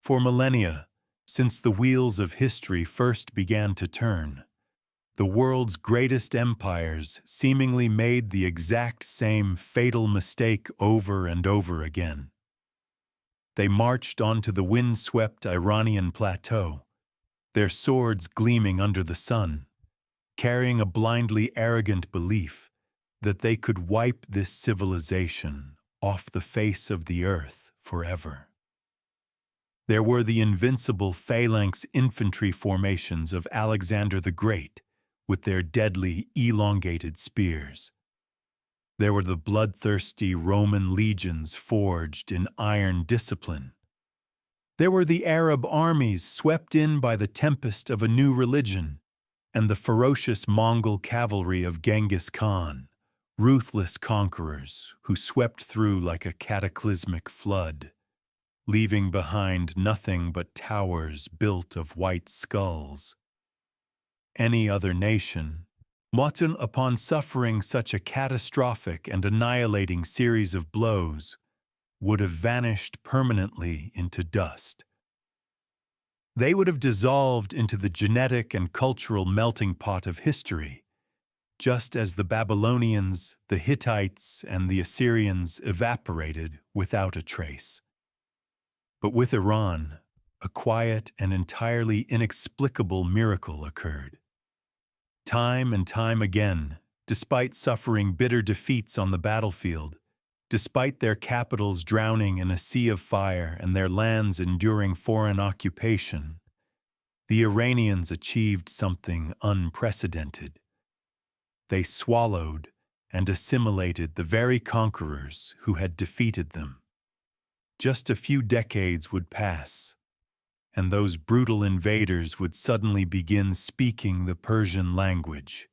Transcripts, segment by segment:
For millennia, since the wheels of history first began to turn, the world's greatest empires seemingly made the exact same fatal mistake over and over again. They marched onto the wind-swept Iranian plateau, their swords gleaming under the sun, carrying a blindly arrogant belief that they could wipe this civilization off the face of the earth forever. There were the invincible phalanx infantry formations of Alexander the Great, with their deadly, elongated spears. There were the bloodthirsty Roman legions forged in iron discipline. There were the Arab armies swept in by the tempest of a new religion, and the ferocious Mongol cavalry of Genghis Khan, ruthless conquerors who swept through like a cataclysmic flood, leaving behind nothing but towers built of white skulls. Any other nation, upon suffering such a catastrophic and annihilating series of blows, would have vanished permanently into dust. They would have dissolved into the genetic and cultural melting pot of history, just as the Babylonians, the Hittites, and the Assyrians evaporated without a trace. But with Iran, a quiet and entirely inexplicable miracle occurred. Time and time again, despite suffering bitter defeats on the battlefield, despite their capitals drowning in a sea of fire and their lands enduring foreign occupation, the Iranians achieved something unprecedented. They swallowed and assimilated the very conquerors who had defeated them. Just a few decades would pass, and those brutal invaders would suddenly begin speaking the Persian language,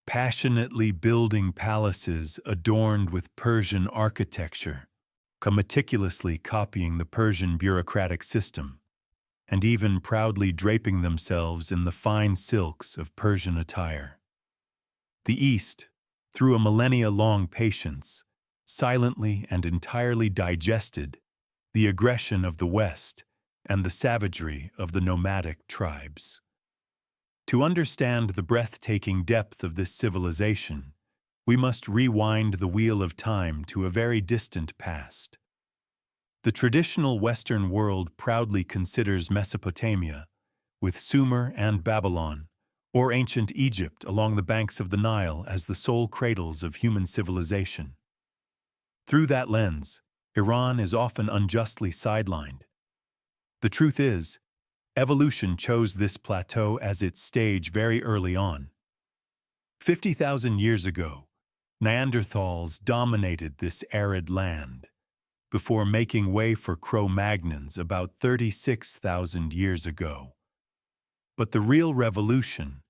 passionately building palaces adorned with Persian architecture, meticulously copying the Persian bureaucratic system, and even proudly draping themselves in the fine silks of Persian attire. The East, through a millennia-long patience, silently and entirely digested the aggression of the West and the savagery of the nomadic tribes. To understand the breathtaking depth of this civilization, we must rewind the wheel of time to a very distant past. The traditional Western world proudly considers Mesopotamia, with Sumer and Babylon, or ancient Egypt along the banks of the Nile as the sole cradles of human civilization. Through that lens, Iran is often unjustly sidelined. The truth is, evolution chose this plateau as its stage very early on. 50,000 years ago, Neanderthals dominated this arid land, before making way for Cro-Magnons about 36,000 years ago. But the real revolution,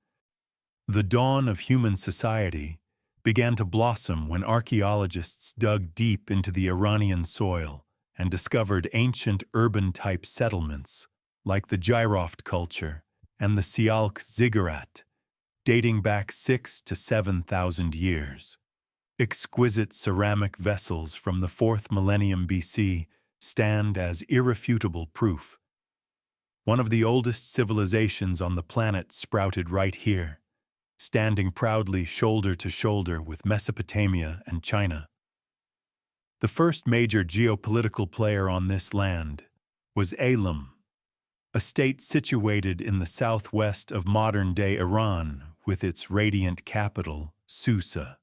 the dawn of human society, began to blossom when archaeologists dug deep into the Iranian soil and discovered ancient urban-type settlements like the Gyroft culture and the Sialk ziggurat, dating back 6,000 to 7,000 years. Exquisite ceramic vessels from the 4th millennium BC stand as irrefutable proof. One of the oldest civilizations on the planet sprouted right here, standing proudly shoulder to shoulder with Mesopotamia and China. The first major geopolitical player on this land was Elam, a state situated in the southwest of modern-day Iran with its radiant capital, Susa.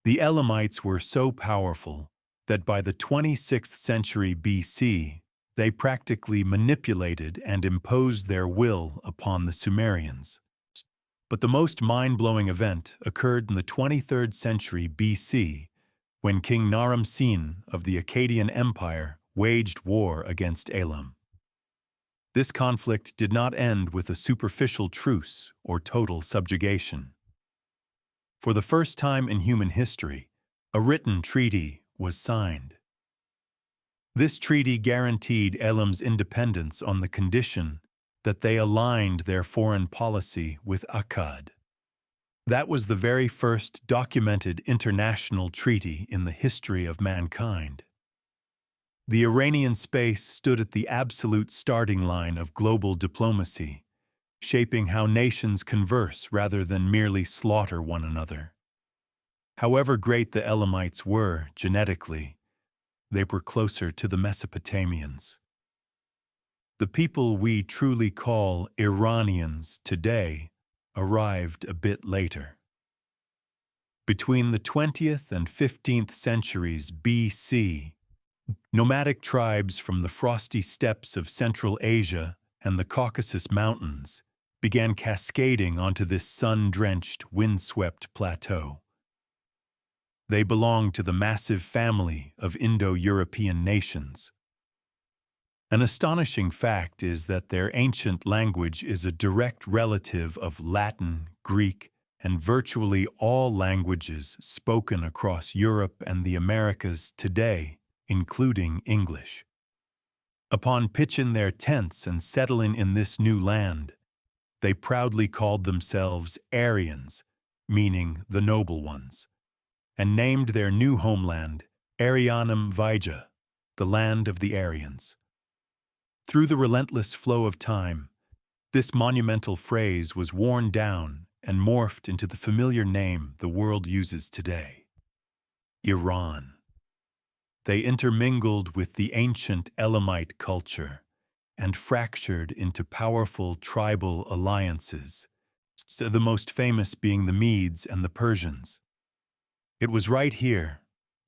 The Elamites were so powerful that by the 26th century BC, they practically manipulated and imposed their will upon the Sumerians. But the most mind-blowing event occurred in the 23rd century BC, when King Naram-Sin of the Akkadian Empire waged war against Elam. This conflict did not end with a superficial truce or total subjugation. For the first time in human history, a written treaty was signed. This treaty guaranteed Elam's independence on the condition that they aligned their foreign policy with Akkad. That was the very first documented international treaty in the history of mankind. The Iranian space stood at the absolute starting line of global diplomacy, shaping how nations converse rather than merely slaughter one another. However great the Elamites were genetically, they were closer to the Mesopotamians. The people we truly call Iranians today arrived a bit later. Between the 20th and 15th centuries BC, nomadic tribes from the frosty steppes of Central Asia and the Caucasus Mountains began cascading onto this sun-drenched, windswept plateau. They belonged to the massive family of Indo-European nations. An astonishing fact is that their ancient language is a direct relative of Latin, Greek, and virtually all languages spoken across Europe and the Americas today, including English. Upon pitching their tents and settling in this new land, they proudly called themselves Aryans, meaning the noble ones, and named their new homeland Arianum Vija, the land of the Aryans. Through the relentless flow of time, this monumental phrase was worn down and morphed into the familiar name the world uses today: Iran. They intermingled with the ancient Elamite culture and fractured into powerful tribal alliances, the most famous being the Medes and the Persians. It was right here,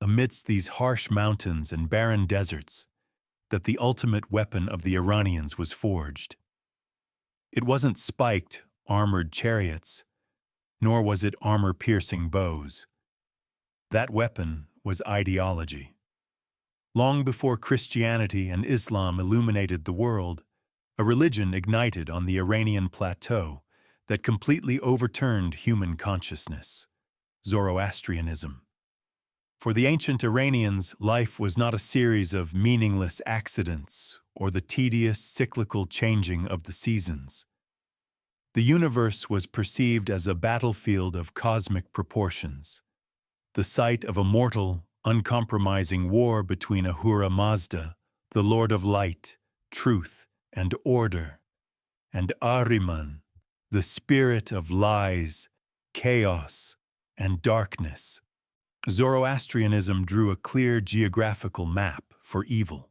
amidst these harsh mountains and barren deserts, that the ultimate weapon of the Iranians was forged. It wasn't spiked, armored chariots, nor was it armor-piercing bows. That weapon was ideology. Long before Christianity and Islam illuminated the world, a religion ignited on the Iranian plateau that completely overturned human consciousness: Zoroastrianism. For the ancient Iranians, life was not a series of meaningless accidents or the tedious cyclical changing of the seasons. The universe was perceived as a battlefield of cosmic proportions, the site of a mortal, uncompromising war between Ahura Mazda, the Lord of Light, Truth, and Order, and Ahriman, the spirit of lies, chaos, and darkness. Zoroastrianism drew a clear geographical map for evil.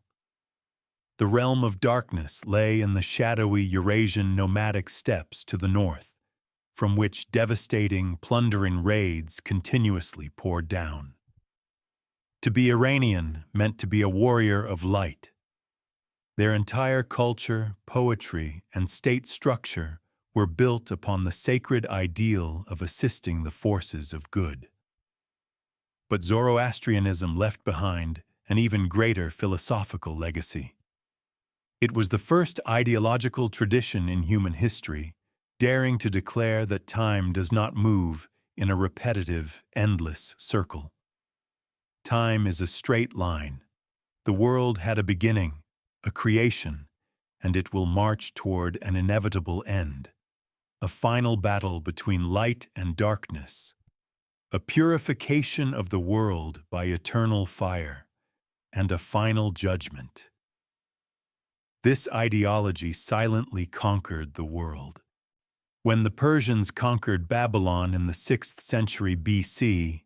The realm of darkness lay in the shadowy Eurasian nomadic steppes to the north, from which devastating, plundering raids continuously poured down. To be Iranian meant to be a warrior of light. Their entire culture, poetry, and state structure were built upon the sacred ideal of assisting the forces of good. But Zoroastrianism left behind an even greater philosophical legacy. It was the first ideological tradition in human history, daring to declare that time does not move in a repetitive, endless circle. Time is a straight line. The world had a beginning, a creation, and it will march toward an inevitable end, a final battle between light and darkness, a purification of the world by eternal fire, and a final judgment. This ideology silently conquered the world. When the Persians conquered Babylon in the 6th century BC,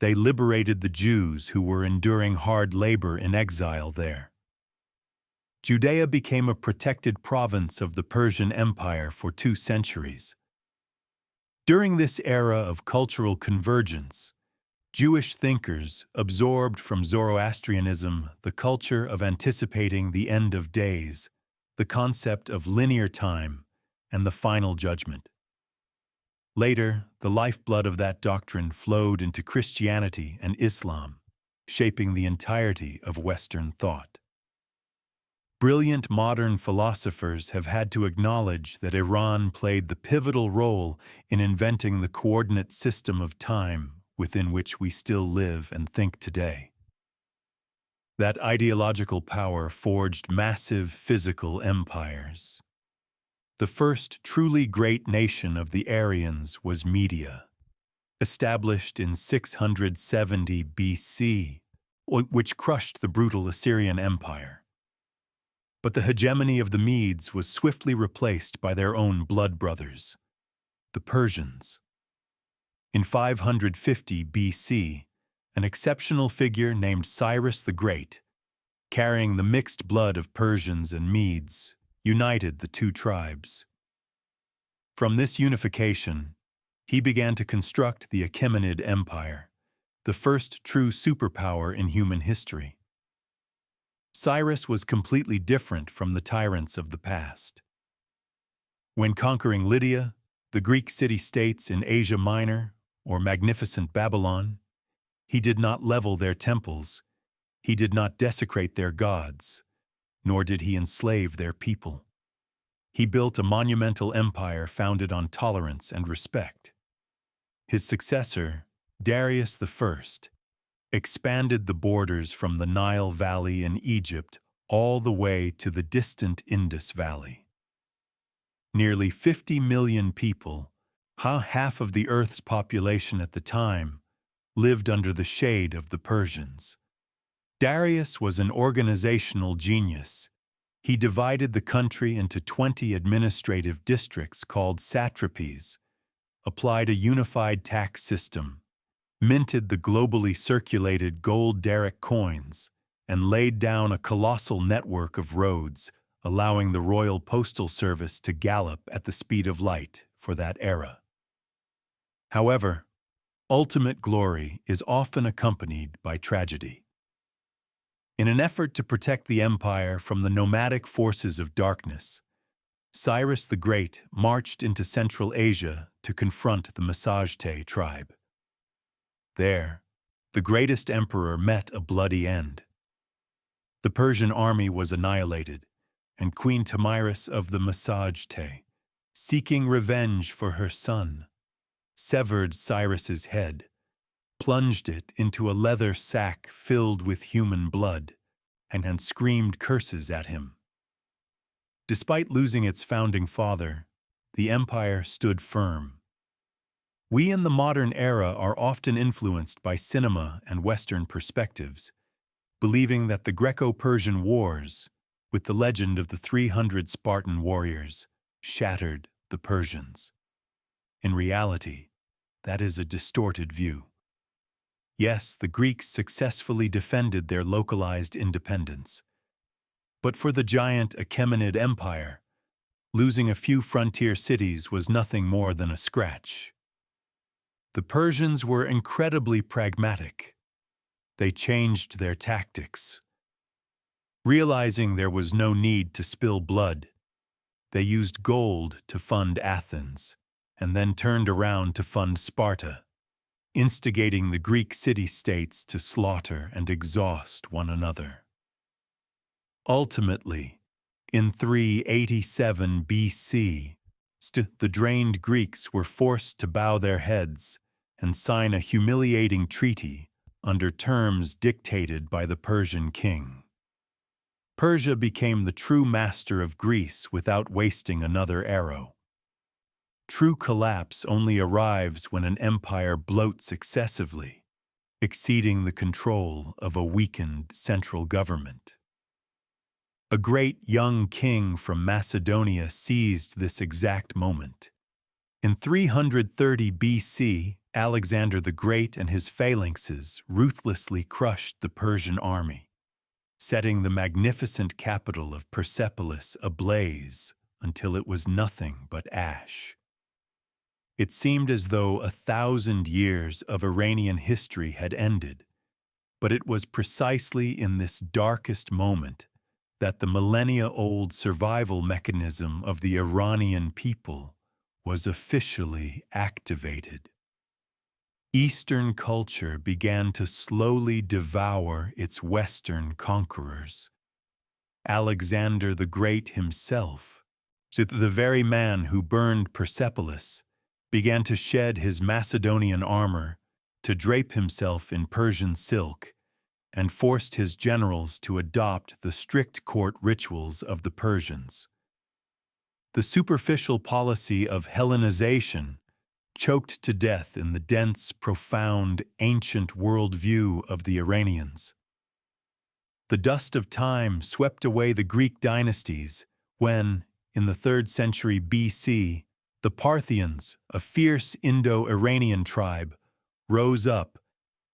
they liberated the Jews who were enduring hard labor in exile there. Judea became a protected province of the Persian Empire for 2 centuries. During this era of cultural convergence, Jewish thinkers absorbed from Zoroastrianism the culture of anticipating the end of days, the concept of linear time, and the final judgment. Later, the lifeblood of that doctrine flowed into Christianity and Islam, shaping the entirety of Western thought. Brilliant modern philosophers have had to acknowledge that Iran played the pivotal role in inventing the coordinate system of time within which we still live and think today. That ideological power forged massive physical empires. The first truly great nation of the Aryans was Media. Established in 670 BC, which crushed the brutal Assyrian Empire. But the hegemony of the Medes was swiftly replaced by their own blood brothers, the Persians. In 550 BC, an exceptional figure named Cyrus the Great, carrying the mixed blood of Persians and Medes, united the two tribes. From this unification, he began to construct the Achaemenid Empire, the first true superpower in human history. Cyrus was completely different from the tyrants of the past. When conquering Lydia, the Greek city-states in Asia Minor, or magnificent Babylon, he did not level their temples, he did not desecrate their gods, nor did he enslave their people. He built a monumental empire founded on tolerance and respect. His successor, Darius I, expanded the borders from the Nile Valley in Egypt all the way to the distant Indus Valley. Nearly 50 million people, half of the Earth's population at the time, lived under the shade of the Persians. Darius was an organizational genius. He divided the country into 20 administrative districts called satrapies, applied a unified tax system, minted the globally circulated gold Daric coins, and laid down a colossal network of roads, allowing the Royal Postal Service to gallop at the speed of light for that era. However, ultimate glory is often accompanied by tragedy. In an effort to protect the empire from the nomadic forces of darkness, Cyrus the Great marched into Central Asia to confront the Massagetæ tribe. There, the greatest emperor met a bloody end. The Persian army was annihilated, and Queen Tamiris of the Massagetæ, seeking revenge for her son, severed Cyrus's head, plunged it into a leather sack filled with human blood, and screamed curses at him. Despite losing its founding father, the empire stood firm. We in the modern era are often influenced by cinema and Western perspectives, believing that the Greco-Persian Wars, with the legend of the 300 Spartan warriors, shattered the Persians. In reality, that is a distorted view. Yes, the Greeks successfully defended their localized independence. But for the giant Achaemenid Empire, losing a few frontier cities was nothing more than a scratch. The Persians were incredibly pragmatic. They changed their tactics. Realizing there was no need to spill blood, they used gold to fund Athens, and then turned around to fund Sparta, instigating the Greek city-states to slaughter and exhaust one another. Ultimately, in 387 BC, the drained Greeks were forced to bow their heads and sign a humiliating treaty under terms dictated by the Persian king. Persia became the true master of Greece without wasting another arrow. True collapse only arrives when an empire bloats excessively, exceeding the control of a weakened central government. A great young king from Macedonia seized this exact moment. In 330 BC, Alexander the Great and his phalanxes ruthlessly crushed the Persian army, setting the magnificent capital of Persepolis ablaze until it was nothing but ash. It seemed as though 1,000 years of Iranian history had ended, but it was precisely in this darkest moment that the millennia-old survival mechanism of the Iranian people was officially activated. Eastern culture began to slowly devour its Western conquerors. Alexander the Great himself, the very man who burned Persepolis, began to shed his Macedonian armor, to drape himself in Persian silk, and forced his generals to adopt the strict court rituals of the Persians. The superficial policy of Hellenization, choked to death in the dense, profound, ancient worldview of the Iranians. The dust of time swept away the Greek dynasties when, in the 3rd century BC, the Parthians, a fierce Indo-Iranian tribe, rose up,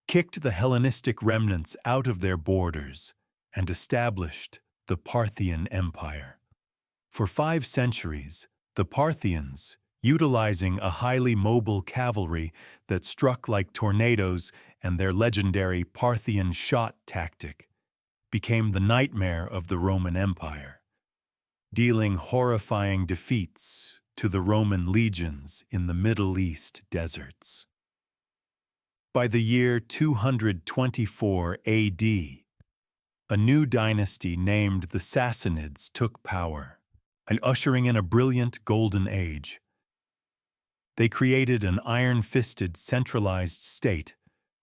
kicked the Hellenistic remnants out of their borders, and established the Parthian Empire. For 5 centuries, the Parthians, utilizing a highly mobile cavalry that struck like tornadoes and their legendary Parthian shot tactic, became the nightmare of the Roman Empire, dealing horrifying defeats to the Roman legions in the Middle East deserts. By the year 224 AD, a new dynasty named the Sassanids took power, and ushering in a brilliant golden age. They created an iron-fisted, centralized state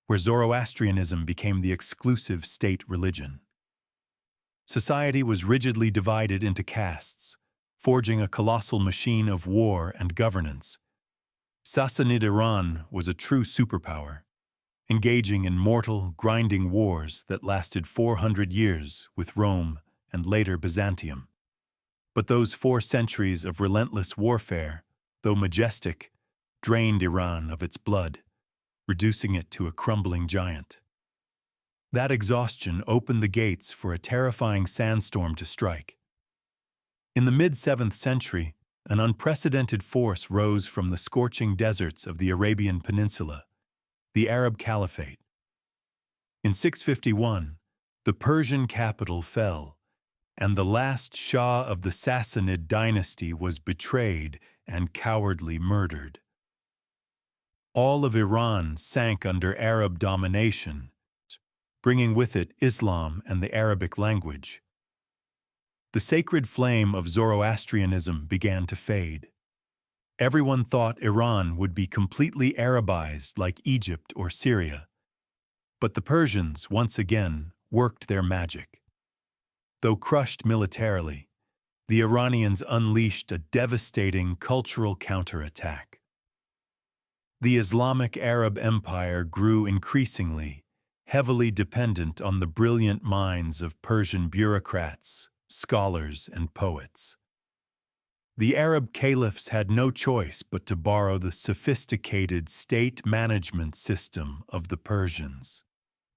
where Zoroastrianism became the exclusive state religion. Society was rigidly divided into castes, forging a colossal machine of war and governance. Sassanid Iran was a true superpower, engaging in mortal, grinding wars that lasted 400 years with Rome and later Byzantium. But those 4 centuries of relentless warfare, though majestic, drained Iran of its blood, reducing it to a crumbling giant. That exhaustion opened the gates for a terrifying sandstorm to strike. In the mid-7th century, an unprecedented force rose from the scorching deserts of the Arabian Peninsula, the Arab Caliphate. In 651, the Persian capital fell, and the last Shah of the Sassanid dynasty was betrayed and cowardly murdered. All of Iran sank under Arab domination, bringing with it Islam and the Arabic language. The sacred flame of Zoroastrianism began to fade. Everyone thought Iran would be completely Arabized like Egypt or Syria. But the Persians, once again, worked their magic. Though crushed militarily, the Iranians unleashed a devastating cultural counterattack. The Islamic Arab Empire grew increasingly, heavily dependent on the brilliant minds of Persian bureaucrats, scholars, and poets. The Arab caliphs had no choice but to borrow the sophisticated state management system of the Persians.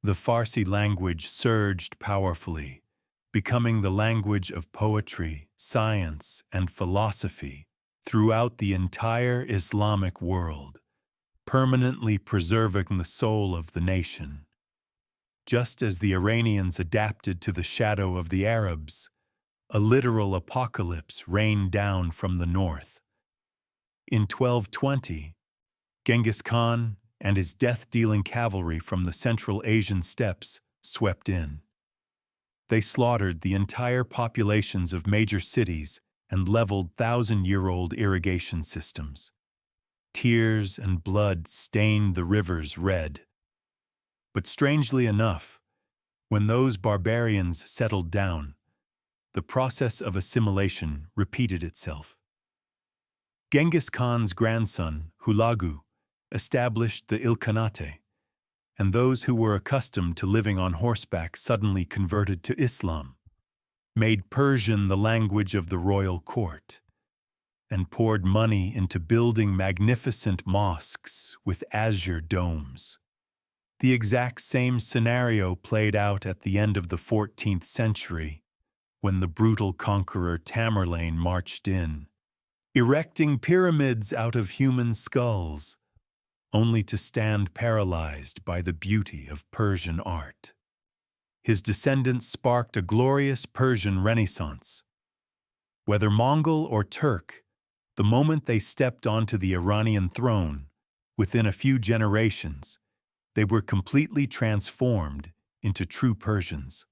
The Farsi language surged powerfully, becoming the language of poetry, science, and philosophy throughout the entire Islamic world, permanently preserving the soul of the nation. Just as the Iranians adapted to the shadow of the Arabs, a literal apocalypse rained down from the north. In 1220, Genghis Khan and his death-dealing cavalry from the Central Asian steppes swept in. They slaughtered the entire populations of major cities and leveled thousand-year-old irrigation systems. Tears and blood stained the rivers red. But strangely enough, when those barbarians settled down, the process of assimilation repeated itself. Genghis Khan's grandson, Hulagu, established the Ilkhanate, and those who were accustomed to living on horseback suddenly converted to Islam, made Persian the language of the royal court, and poured money into building magnificent mosques with azure domes. The exact same scenario played out at the end of the 14th century, when the brutal conqueror Tamerlane marched in, erecting pyramids out of human skulls, only to stand paralyzed by the beauty of Persian art. His descendants sparked a glorious Persian Renaissance. Whether Mongol or Turk, the moment they stepped onto the Iranian throne, within a few generations, they were completely transformed into true Persians.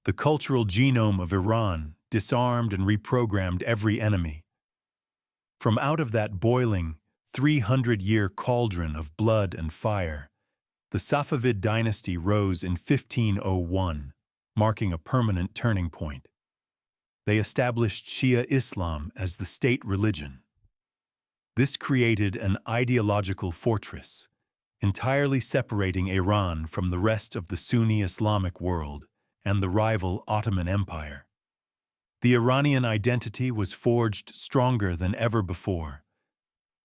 The cultural genome of Iran disarmed and reprogrammed every enemy. From out of that boiling, 300-year cauldron of blood and fire, the Safavid dynasty rose in 1501, marking a permanent turning point. They established Shia Islam as the state religion. This created an ideological fortress, entirely separating Iran from the rest of the Sunni Islamic world and the rival Ottoman Empire. The Iranian identity was forged stronger than ever before.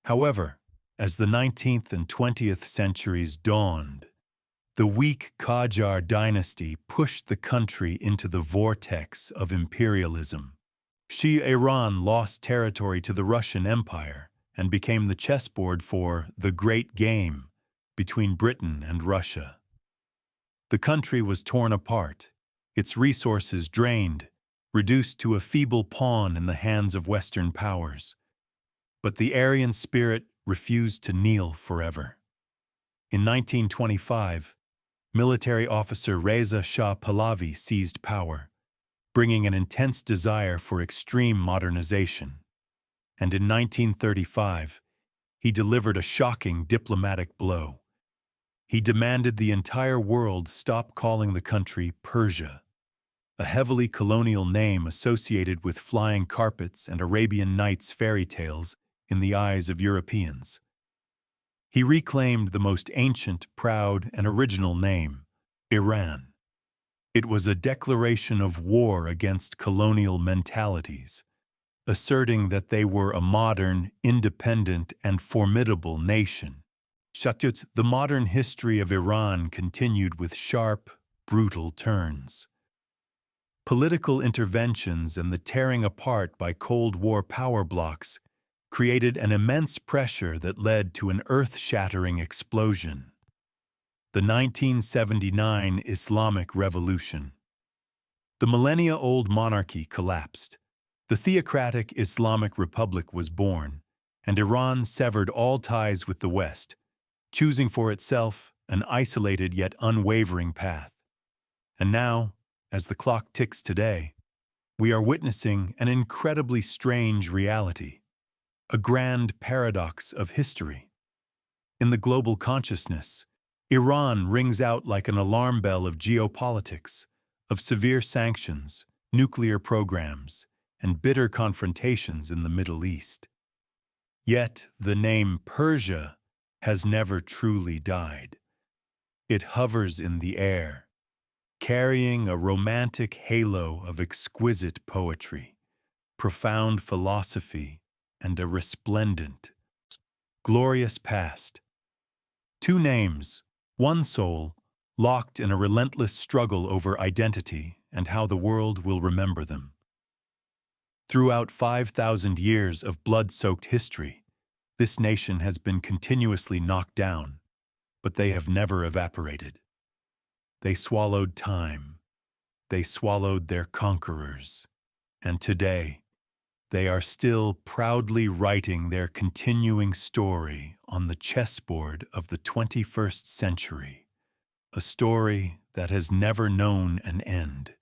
However, as the 19th and 20th centuries dawned, the weak Qajar dynasty pushed the country into the vortex of imperialism. Shia Iran lost territory to the Russian Empire and became the chessboard for the Great Game between Britain and Russia. The country was torn apart, its resources drained, reduced to a feeble pawn in the hands of Western powers. But the Aryan spirit refused to kneel forever. In 1925, military officer Reza Shah Pahlavi seized power, bringing an intense desire for extreme modernization. And in 1935, he delivered a shocking diplomatic blow. He demanded the entire world stop calling the country Persia, a heavily colonial name associated with flying carpets and Arabian Nights fairy tales in the eyes of Europeans. He reclaimed the most ancient, proud, and original name, Iran. It was a declaration of war against colonial mentalities, asserting that they were a modern, independent, and formidable nation. The modern history of Iran continued with sharp, brutal turns. Political interventions and the tearing apart by Cold War power blocs created an immense pressure that led to an earth-shattering explosion: the 1979 Islamic Revolution. The millennia-old monarchy collapsed. The theocratic Islamic Republic was born, and Iran severed all ties with the West, choosing for itself an isolated yet unwavering path. And now, as the clock ticks today, we are witnessing an incredibly strange reality, a grand paradox of history. In the global consciousness, Iran rings out like an alarm bell of geopolitics, of severe sanctions, nuclear programs, and bitter confrontations in the Middle East. Yet the name Persia has never truly died. It hovers in the air, carrying a romantic halo of exquisite poetry, profound philosophy, and a resplendent, glorious past. Two names, one soul, locked in a relentless struggle over identity and how the world will remember them. Throughout 5,000 years of blood-soaked history, this nation has been continuously knocked down, but they have never evaporated. They swallowed time. They swallowed their conquerors. And today, they are still proudly writing their continuing story on the chessboard of the 21st century, a story that has never known an end.